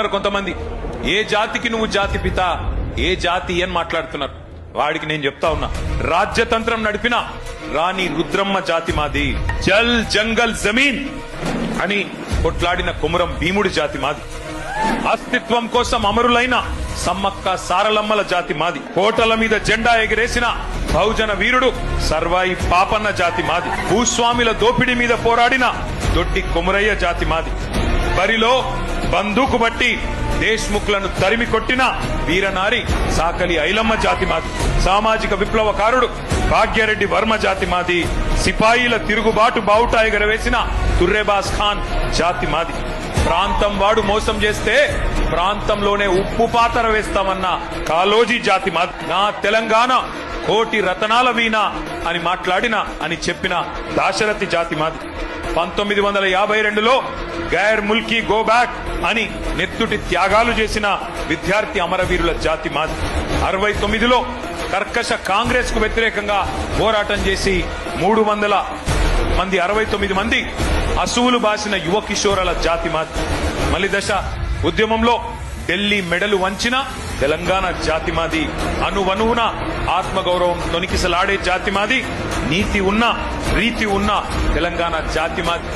కొంతమంది ఏ జాతికి నువ్వు జాతి పిత ఏ జాతి అని మాట్లాడుతున్నారు. వాడికి నేను చెప్తా ఉన్నా, రాజ్యతంత్రం నడిపిన రాణి రుద్రమ్మ జాతి మాది, జల్ జంగల్ జమీన్ అని కొట్లాడిన కొమురం భీముడి జాతి మాది, అస్తిత్వం కోసం అమరులైన సమ్మక్క సారలమ్మల జాతి మాది, కోటల మీద జెండా ఎగిరేసిన బహుజన వీరుడు సర్వాయి పాపన్న జాతి మాది, భూస్వామిల దోపిడీ మీద పోరాడిన దొడ్డి కొమురయ్య జాతి మాది, బరిలో బందూకు బట్టి దేశ్ముఖ్లను తరిమి కొట్టిన వీరనారి సాకలి ఐలమ్మ జాతి మాది, సామాజిక విప్లవకారుడు భాగ్యరెడ్డి వర్మ జాతి మాది, సిపాయిల తిరుగుబాటు బావుటా ఎగరవేసిన తుర్రేబాస్ ఖాన్ జాతి మాది, ప్రాంతం వాడు మోసం చేస్తే ప్రాంతంలోనే ఉప్పు పాతర వేస్తామన్న కాలోజీ జాతి మాది, నా తెలంగాణ కోటి రతనాల వీణ అని మాట్లాడిన అని చెప్పిన దాశరథి జాతి మాది, 1952లో గైర్ ముల్కీ గో బ్యాక్ అని నెత్తుటి త్యాగాలు చేసిన విద్యార్థి అమరవీరుల జాతి మాది, 69లో కర్కశ కాంగ్రెస్ కు వ్యతిరేకంగా పోరాటం చేసి 300 మంది 69 మంది అసువులు బాసిన యువ కిషోరాల జాతి మాది, మలిదశ ఉద్యమంలో ఢిల్లీ మెడలు వంచిన తెలంగాణ జాతి మాది, అనువనువున ఆత్మగౌరవం తొనికిసలాడే జాతి మాది, నీతి ఉన్న రీతి ఉన్న తెలంగాణ జాతి మాది.